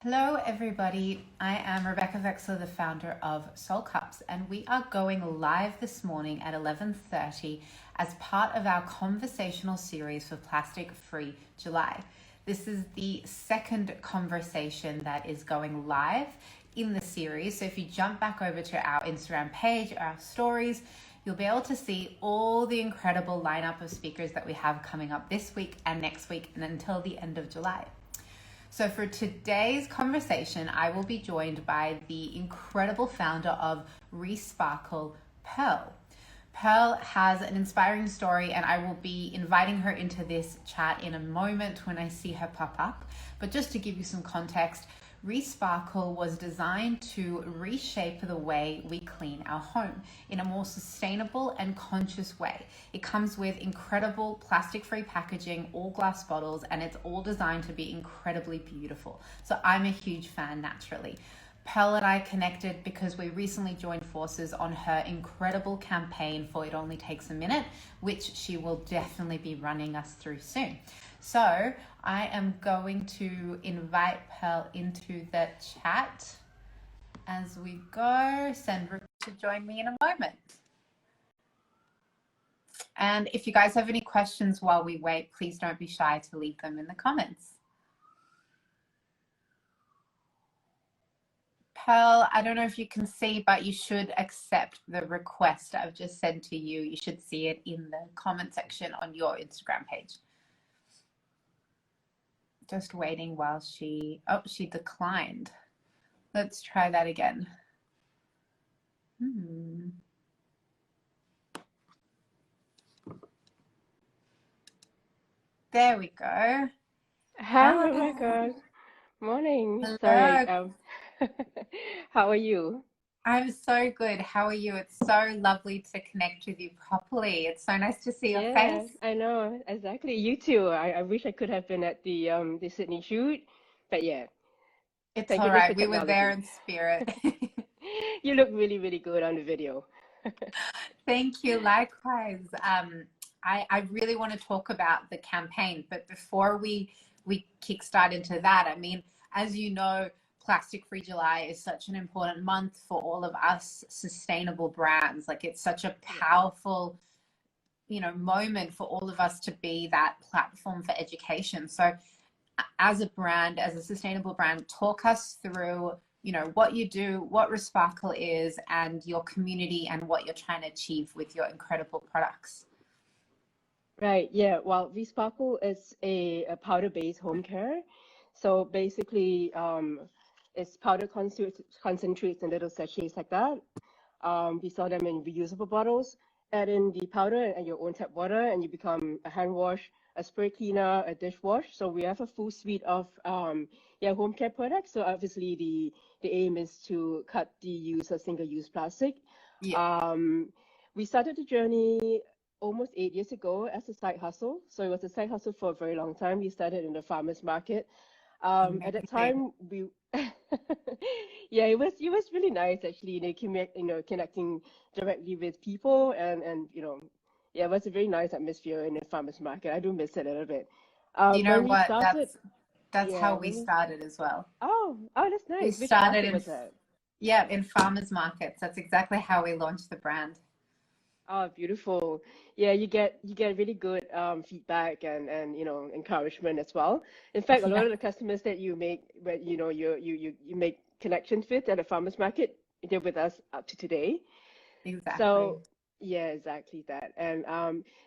Hello, everybody. I am Rebecca Veksler, the founder of Soul Cups, and we are going live this morning at 11:30 as part of our conversational series for Plastic Free July. This is the second conversation that is going live in the series. So if you jump back over to our Instagram page, our stories, you'll be able to see all the incredible lineup of speakers that we have coming up this week and next week and until the end of July. So for today's conversation, I will be joined by the incredible founder of Resparkle, Pearl. Pearl has an inspiring story, and I will be inviting her into this chat in a moment when I see her pop up. But just to give you some context, Resparkle was designed to reshape the way we clean our home in a more sustainable and conscious way. It comes with incredible plastic-free packaging, all glass bottles, and it's all designed to be incredibly beautiful. So I'm a huge fan naturally. Pearl and I connected because we recently joined forces on her incredible campaign for It Only Takes a Minute, which she will definitely be running us through soon. So I am going to invite Pearl into the chat as we go. Send Ruth to join me in a moment. And if you guys have any questions while we wait, please don't be shy to leave them in the comments. Pearl, I don't know if you can see, but you should accept the request I've just sent to you. You should see it in the comment section on your Instagram page. Just waiting while she declined. Let's try that again. There we go. Hi, Rebecca. Morning. Hello. Sorry. How are you? I'm so good. How are you? It's so lovely to connect with you properly. It's so nice to see your face. I know. Exactly. You too. I wish I could have been at the Sydney shoot, but yeah. It's Thank all goodness right. for We were there technology. in spirit. You look really, really good on the video. Thank you. Likewise. I really want to talk about the campaign, but before we kickstart into that, I mean, as you know, Plastic Free July is such an important month for all of us sustainable brands. Like it's such a powerful, moment for all of us to be that platform for education. So as a brand, as a sustainable brand, talk us through, what you do, what Resparkle is, and your community and what you're trying to achieve with your incredible products. Right. Yeah. Well, Resparkle is a powder-based home care. So basically, it's powder concentrates in little sachets like that. We sell them in reusable bottles. Add in the powder and your own tap water, and you become a hand wash, a spray cleaner, a dishwash. So we have a full suite of home care products. So obviously the aim is to cut the use of single-use plastic. Yeah. We started the journey almost 8 years ago as a side hustle. So it was a side hustle for a very long time. We started in the farmers market. At that Amazing. time, we yeah, it was really nice actually. Connecting directly with people and yeah, it was a very nice atmosphere in the farmers market. I do miss it a little bit. You know When we what? started, That's how yeah, we when we started as well. that's We nice. Which started market in was that? Yeah, in farmers markets. That's exactly how we launched the brand. Oh, beautiful. Yeah, you get really good feedback and encouragement as well. In fact, a lot Yeah, of the customers that you make when you make connections with at the farmers market, they're with us up to today. exactly. So yeah, exactly that. And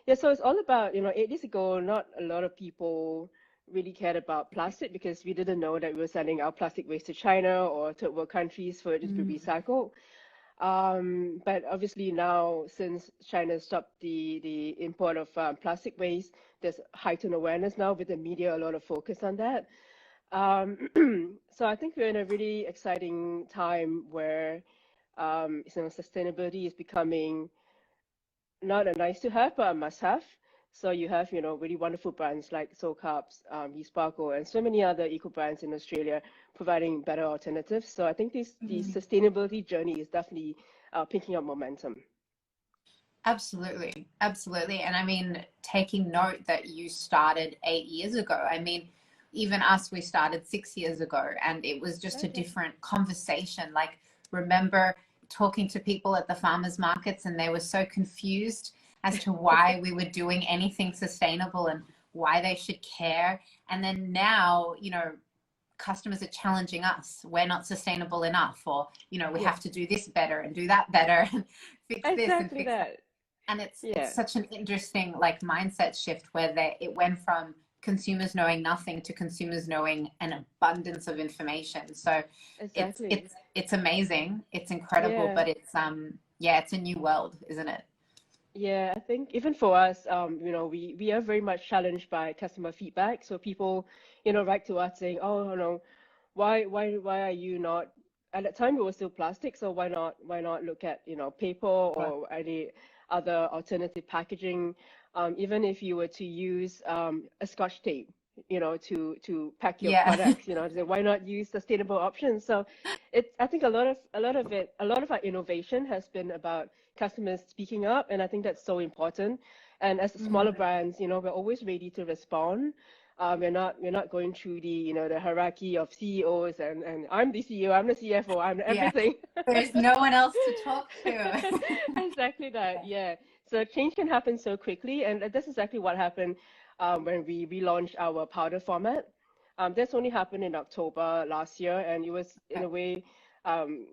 yeah, so it's all about, 8 years ago, not a lot of people really cared about plastic because we didn't know that we were sending our plastic waste to China or third world countries for it to be Mm. recycled. But obviously now, since China stopped the import of plastic waste, there's heightened awareness now with the media, a lot of focus on that. So I think we're in a really exciting time where sustainability is becoming not a nice to have, but a must have. So you have, really wonderful brands like Soul Cups, Resparkle, and so many other eco brands in Australia providing better alternatives. So I think the Mm. sustainability journey is definitely picking up momentum. Absolutely. Absolutely. And I mean, taking note that you started 8 years ago, I mean, even us, we started 6 years ago, and it was just a different conversation. Like, remember talking to people at the farmers markets, and they were so confused as to why we were doing anything sustainable and why they should care. And then now, you know, customers are challenging us. We're not sustainable enough, or, you know, we have to do this better and do that better and fix this and fix that. And it's such an interesting like mindset shift where it went from consumers knowing nothing to consumers knowing an abundance of information. So it's amazing, it's incredible, but it's it's a new world, isn't it? Yeah, I think even for us, you know, we are very much challenged by customer feedback. So people, you know, write to us saying, "Oh, you know, why are you not?" At that time, it was still plastic, so why not look at, you know, paper or any other alternative packaging? Even if you were to use a Scotch tape, you know, to pack your products, you know, so why not use sustainable options? So I think a lot of our innovation has been about customers speaking up, and I think that's so important. And as smaller brands, you know, we're always ready to respond. We're not going through the, you know, the hierarchy of CEOs and I'm the CEO, I'm the CFO, I'm everything. There's no one else to talk to. Exactly that. Yeah. So change can happen so quickly, and that's exactly what happened when we relaunched our powder format. This only happened in October last year, and it was in a way um,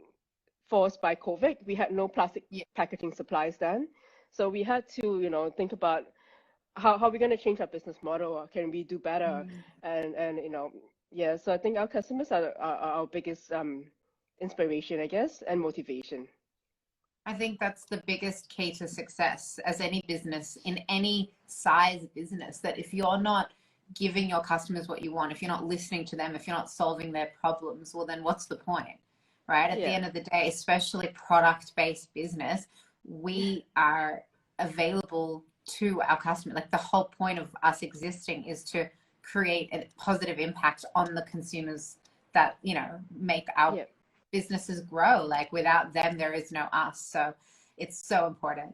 forced by COVID. We had no plastic packaging supplies then. So we had to, you know, think about how we're going to change our business model, or can we do better? And you know, so I think our customers are our biggest inspiration, I guess, and motivation. I think that's the biggest key to success as any business, in any size business, that if you're not giving your customers what you want, if you're not listening to them, if you're not solving their problems, well, then what's the point, right? At the end of the day, especially product-based business, we are available to our customer. Like, the whole point of us existing is to create a positive impact on the consumers that, you know, make our businesses grow. Like, without them, there is no us. So it's so important.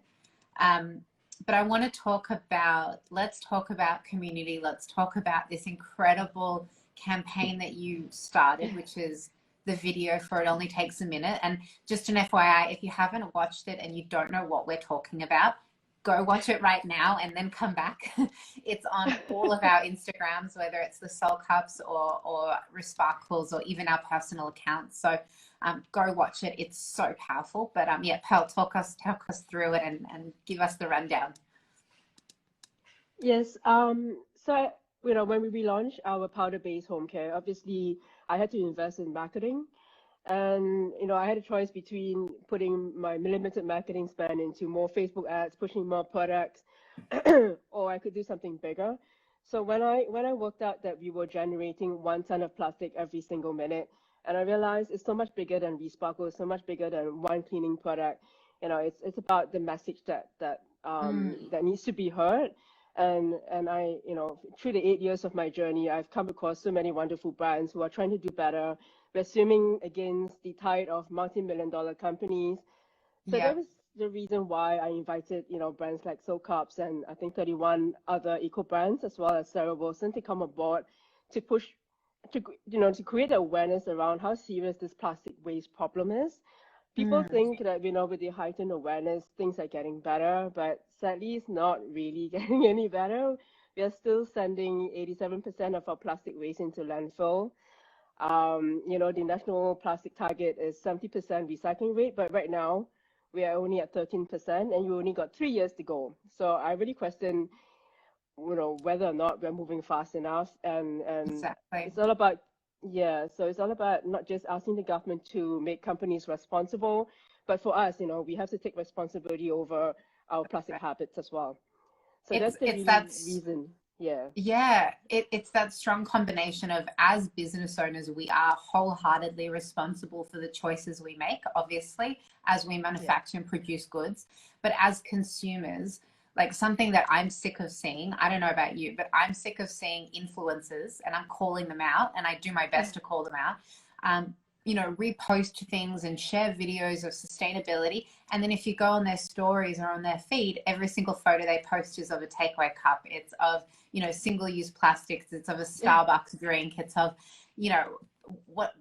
But I want to let's talk about community. Let's talk about this incredible campaign that you started, which is the video for It Only Takes a Minute. And just an FYI, if you haven't watched it and you don't know what we're talking about, go watch it right now and then come back. It's on all of our Instagrams, whether it's the Soul Cups or Resparkles or even our personal accounts. So go watch it. It's so powerful. But Pearl, talk us through it and give us the rundown. Yes. So you know, when we relaunched our powder-based home care, obviously I had to invest in marketing. And, you know, I had a choice between putting my limited marketing spend into more Facebook ads, pushing more products, or I could do something bigger. So when I worked out that we were generating 1 ton of plastic every single minute, and I realized it's so much bigger than Resparkle, it's so much bigger than one cleaning product. You know, it's about the message that needs to be heard. And I, you know, through the 8 years of my journey, I've come across so many wonderful brands who are trying to do better. We're swimming against the tide of multi-million-dollar companies. So that was the reason why I invited, you know, brands like Soul Cups and I think 31 other eco brands, as well as Sarah Wilson, to come aboard to push, to, you know, to create awareness around how serious this plastic waste problem is. People think that, you know, with the heightened awareness, things are getting better, but sadly, it's not really getting any better. We are still sending 87% of our plastic waste into landfill. You know, the national plastic target is 70% recycling rate, but right now we are only at 13%, and you only got 3 years to go. So I really question, you know, whether or not we're moving fast enough. And it's all about so it's all about not just asking the government to make companies responsible, but for us, you know, we have to take responsibility over our plastic habits as well. So that's the reason. It's that strong combination of, as business owners, we are wholeheartedly responsible for the choices we make, obviously, as we manufacture and produce goods. But as consumers, like, something that I'm sick of seeing, I don't know about you, but I'm sick of seeing influencers, and I'm calling them out, and I do my best to call them out. repost things and share videos of sustainability. And then if you go on their stories or on their feed, every single photo they post is of a takeaway cup. It's of, single-use plastics. It's of a Starbucks drink. It's of,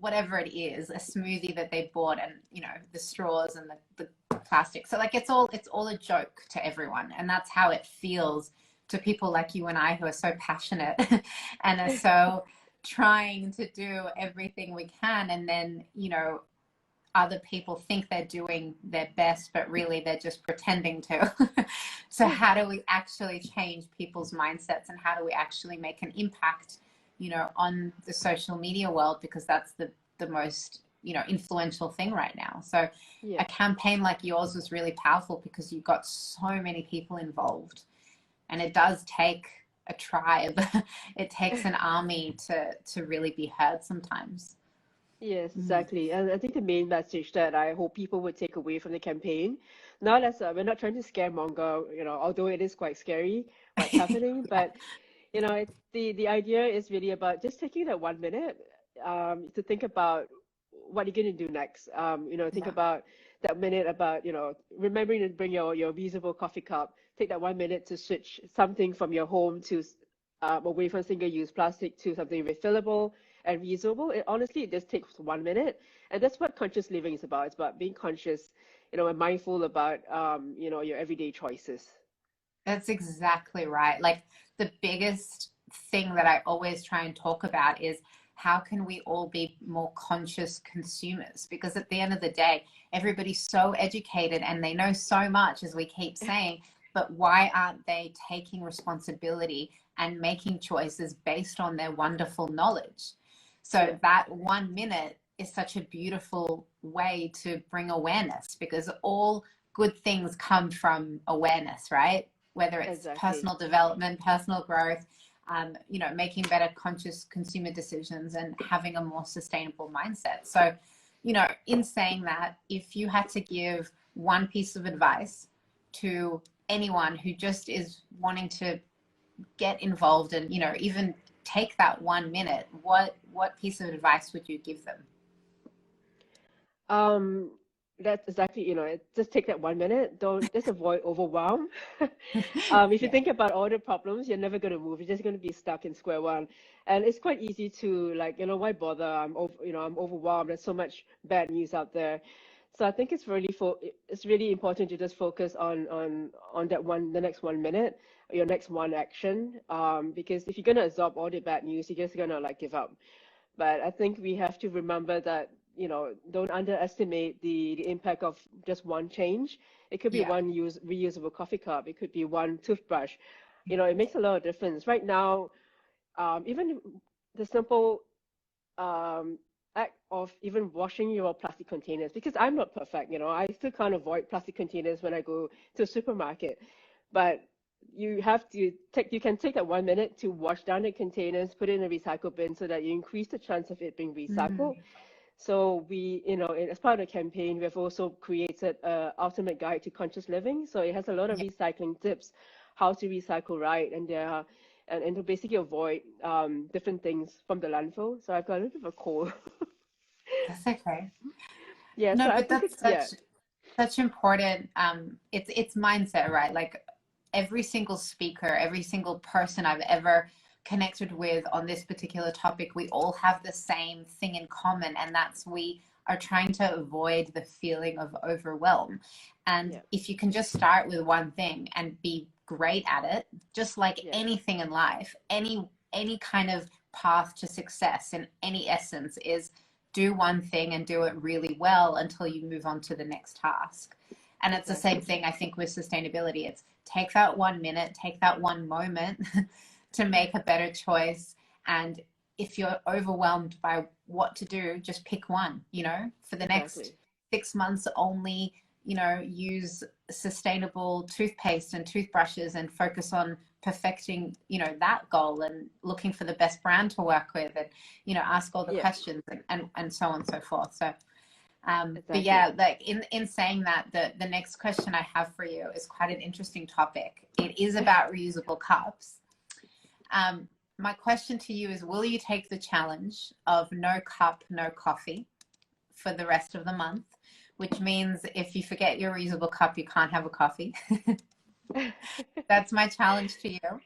whatever it is, a smoothie that they bought, and, the straws and the plastic. So like, it's all a joke to everyone. And that's how it feels to people like you and I, who are so passionate and are so trying to do everything we can. And then, other people think they're doing their best, but really they're just pretending to. So how do we actually change people's mindsets, and how do we actually make an impact, on the social media world? Because that's the most, influential thing right now. So a campaign like yours was really powerful because you got so many people involved. And it does take a tribe. It takes an army to really be heard sometimes. Yes, exactly. And I think the main message that I hope people would take away from the campaign, not as we're not trying to scaremonger, although it is quite scary what's happening, but it's the idea is really about just taking that 1 minute to think about what you're going to do next. Think about that minute about, remembering to bring your reusable coffee cup. Take that 1 minute to switch something from your home to away from single-use plastic to something refillable and reusable. Honestly, it just takes 1 minute, and that's what conscious living is about. It's about being conscious, and mindful about your everyday choices. That's exactly right. Like, the biggest thing that I always try and talk about is how can we all be more conscious consumers? Because at the end of the day, everybody's so educated and they know so much, as we keep saying, but why aren't they taking responsibility and making choices based on their wonderful knowledge? So that 1 minute is such a beautiful way to bring awareness, because all good things come from awareness, right? Whether it's personal development, personal growth, making better conscious consumer decisions and having a more sustainable mindset. So, in saying that, if you had to give one piece of advice to anyone who just is wanting to get involved and, even take that 1 minute, what piece of advice would you give them? Um, that's exactly, just take that 1 minute. Don't just avoid overwhelm. If you think about all the problems, you're never going to move. You're just going to be stuck in square one. And it's quite easy to like, why bother? I'm overwhelmed. There's so much bad news out there. So I think it's really important to just focus on the next 1 minute, your next one action. Because if you're going to absorb all the bad news, you're just going to like give up. But I think we have to remember that, don't underestimate the impact of just one change. It could be one reusable coffee cup. It could be one toothbrush. It makes a lot of difference. Right now, even the simple act of even washing your plastic containers, because I'm not perfect, I still can't avoid plastic containers when I go to a supermarket. But you can take that 1 minute to wash down the containers, put it in a recycle bin so that you increase the chance of it being recycled. So we, as part of the campaign, we've also created an ultimate guide to conscious living. So it has a lot of recycling tips, how to recycle right, and to basically avoid different things from the landfill. So I've got a little bit of a cold. That's okay. Yeah, No, so I but think that's such important. It's mindset, right? Like, every single speaker, every single person I've ever connected with on this particular topic, we all have the same thing in common, and that's we are trying to avoid the feeling of overwhelm. And if you can just start with one thing and be great at it, just like anything in life, any kind of path to success in any essence is do one thing and do it really well until you move on to the next task. And it's the same thing, I think, with sustainability. It's take that 1 minute, take that one moment to make a better choice. And if you're overwhelmed by what to do, just pick one, for the next 6 months only, use sustainable toothpaste and toothbrushes and focus on perfecting, that goal and looking for the best brand to work with and, ask all the questions and so on and so forth. So, but yeah, like in saying that, the next question I have for you is quite an interesting topic. It is about reusable cups. My question to you is, will you take the challenge of no cup, no coffee? for the rest of the month, which means if you forget your reusable cup, you can't have a coffee. That's my challenge to you.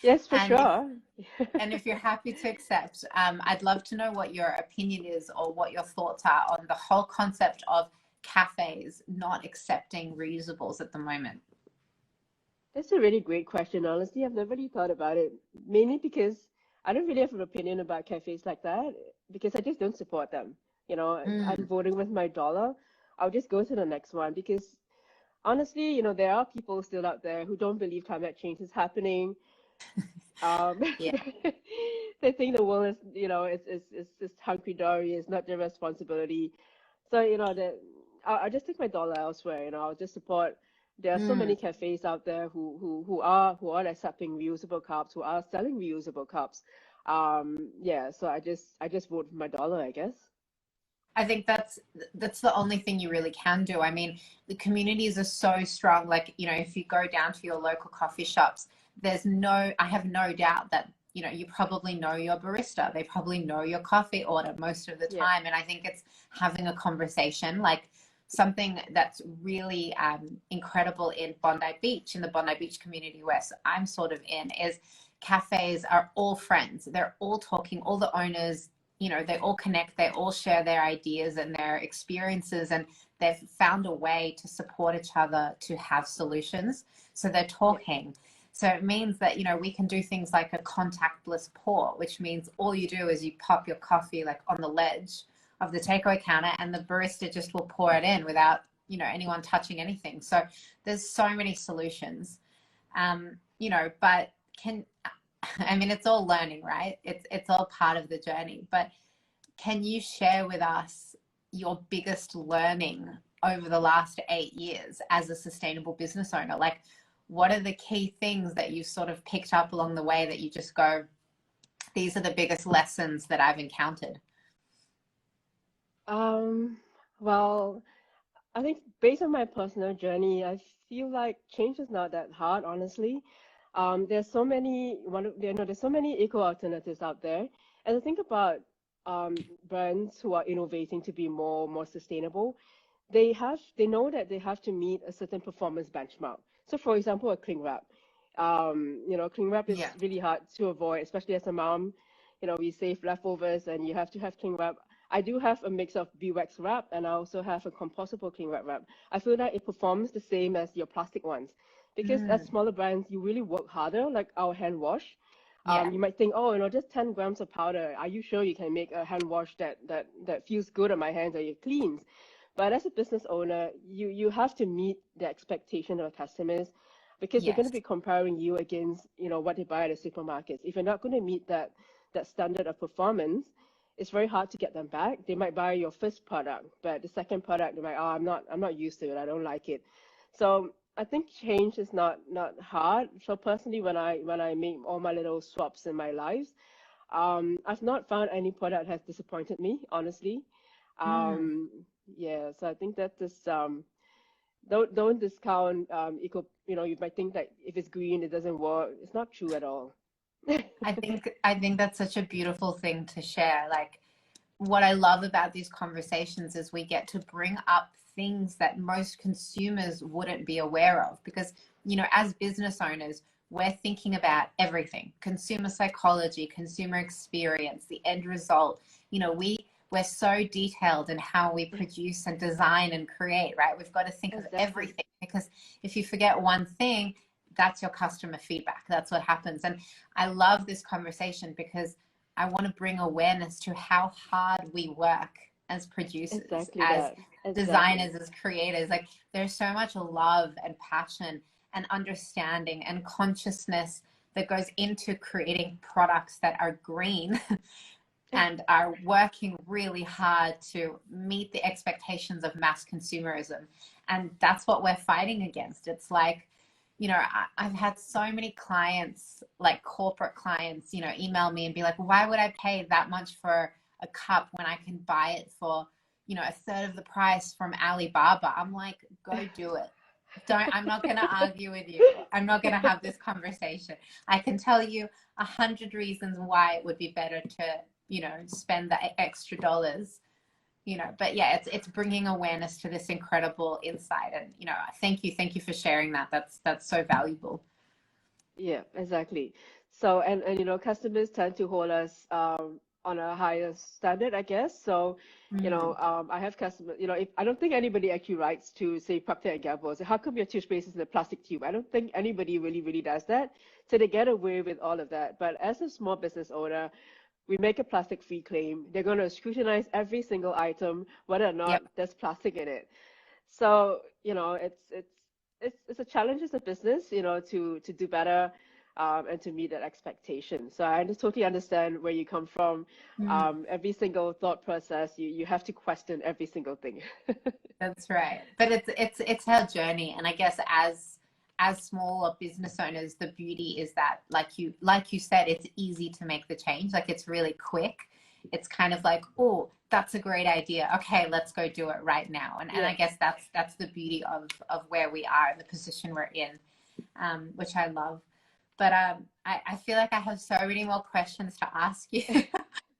Yes, for And if sure. and if you're happy to accept, I'd love to know what your opinion is or what your thoughts are on the whole concept of cafes not accepting reusables at the moment. That's a really great question. Honestly, I've never really thought about it, mainly because I don't really have an opinion about cafes like that, because I just don't support them. You know, I'm Mm, voting with my dollar. I'll just go to the next one because honestly, there are people still out there who don't believe climate change is happening. yeah. They think the world is, it's just hunky dory. It's not their responsibility. So, that I'll just take my dollar elsewhere. I'll just support. There are so Mm. many cafes out there who are accepting reusable cups, who are selling reusable cups. Yeah. So I just vote for my dollar, I guess. I think that's the only thing you really can do. I mean, the communities are so strong. Like, if you go down to your local coffee shops, I have no doubt that, you probably know your barista. They probably know your coffee order most of the Yeah. time. And I think it's having a conversation, like something that's really incredible in Bondi Beach, in the Bondi Beach community where I'm sort of in, is cafes are all friends. They're all talking, all the owners, they all connect, they all share their ideas and their experiences, and they've found a way to support each other to have solutions. So they're Yeah. talking. So it means that, we can do things like a contactless pour, which means all you do is you pop your coffee like on the ledge of the takeaway counter and the barista just will pour it in without, anyone touching anything. So there's so many solutions. But I mean, it's all learning, right? It's all part of the journey. But can you share with us your biggest learning over the last 8 years as a sustainable business owner? Like, what are the key things that you sort of picked up along the way that you just go, these are the biggest lessons that I've encountered? Um, well, I think based on my personal journey, I feel like change is not that hard, honestly. There's so many there's so many eco alternatives out there. And I think about brands who are innovating to be more sustainable. They know that they have to meet a certain performance benchmark. So for example, a cling wrap. Cling wrap is Yeah. really hard to avoid, especially as a mom. We save leftovers and you have to have cling wrap. I do have a mix of beeswax wrap and I also have a compostable cling wrap. I feel that it performs the same as your plastic ones. Because as Mm, smaller brands, you really work harder, like our hand wash. yeah. You might think, oh, just 10 grams of powder. Are you sure you can make a hand wash that feels good on my hands or it cleans? But as a business owner, you have to meet the expectation of customers because they're going to Yes. be comparing you against, what they buy at the supermarkets. If you're not going to meet that standard of performance, it's very hard to get them back. They might buy your first product, but the second product, they're like, oh, I'm not used to it. I don't like it. So I think change is not hard. So personally, when I make all my little swaps in my lives, I've not found any product has disappointed me, honestly. Mm. Um, yeah, so I think that this don't discount eco. You might think that if it's green, it doesn't work. It's not true at all. I think that's such a beautiful thing to share. Like, what I love about these conversations is we get to bring up things that most consumers wouldn't be aware of because, as business owners, we're thinking about everything: consumer psychology, consumer experience, the end result. We're so detailed in how we produce and design and create, right? We've got to think of Exactly. everything because if you forget one thing, that's your customer feedback. That's what happens. And I love this conversation because I want to bring awareness to how hard we work as producers, Exactly as that. Exactly. designers, as creators. Like, there's so much love and passion and understanding and consciousness that goes into creating products that are green and are working really hard to meet the expectations of mass consumerism. And that's what we're fighting against. It's like, I've had so many clients, like corporate clients, email me and be like, why would I pay that much for a cup when I can buy it for, a third of the price from Alibaba? I'm like, go do it. I'm not going to argue with you. I'm not going to have this conversation. I can tell you 100 reasons why it would be better to, spend the extra dollars, but yeah, it's bringing awareness to this incredible insight. And, thank you for sharing that. That's so valuable. Yeah, exactly. So, and customers tend to hold us on a higher standard, I guess. So, Mm, I have customers, if I don't think anybody actually writes to say Procter and Gamble, say, how come your toothpaste is in a plastic tube? I don't think anybody really, really does that. So they get away with all of that. But as a small business owner, we make a plastic-free claim. They're going to scrutinize every single item, whether or yep. not there's plastic in it. So, it's a challenge as a business, to do better, and to meet that expectation. So I just totally understand where you come from. Mm. Every single thought process, you have to question every single thing. That's right. But it's our journey. And I guess as smaller business owners, the beauty is that like you said, it's easy to make the change. Like it's really quick. It's kind of like, oh, that's a great idea. Okay, let's go do it right now. And Yeah. I guess that's the beauty of where we are and the position we're in, which I love. But I feel like I have so many more questions to ask you.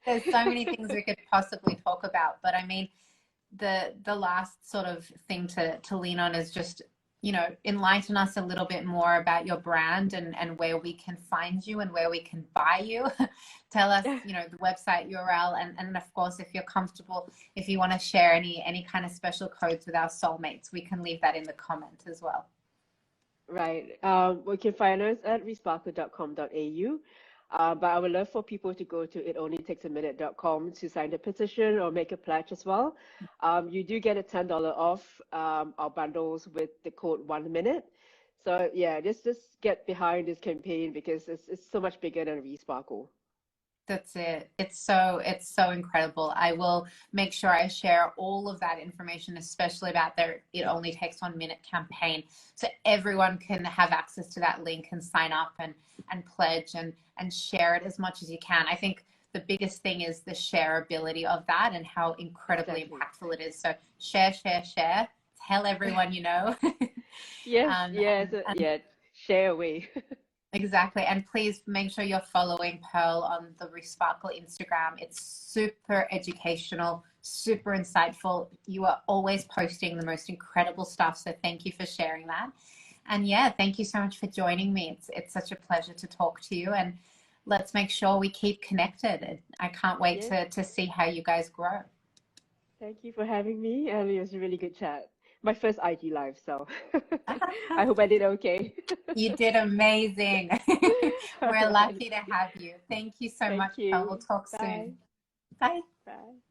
There's so many things we could possibly talk about. But I mean, the last sort of thing to lean on is just enlighten us a little bit more about your brand and where we can find you and where we can buy you. Tell us the website URL, and of course, if you're comfortable, if you want to share any kind of special codes with our soulmates, we can leave that in the comment as well. Right. We can find us at resparkle.com.au. But I would love for people to go to itonlytakesaminute.com to sign the petition or make a pledge as well. You do get a $10 off our bundles with the code 1 minute. So yeah, just get behind this campaign because it's so much bigger than Resparkle. That's it. It's so incredible. I will make sure I share all of that information, especially about their It Only Takes 1 Minute campaign, so everyone can have access to that link and sign up and pledge and share it as much as you can. I think the biggest thing is the shareability of that and how incredibly Exactly. impactful it is. So share, share, share. Tell everyone you know. Yes, um, yes, and yeah. Share away. Exactly. And please make sure you're following Pearl on the Resparkle Instagram. It's super educational, super insightful. You are always posting the most incredible stuff. So thank you for sharing that. And yeah, thank you so much for joining me. It's such a pleasure to talk to you. And let's make sure we keep connected. I can't wait Yes. to see how you guys grow. Thank you for having me, and it was a really good chat. My first IG live, so I hope I did okay. You did amazing. All We're right. lucky to have you. Thank you so much, Thank Pearl. We'll you. talk Bye. soon. Bye. Bye.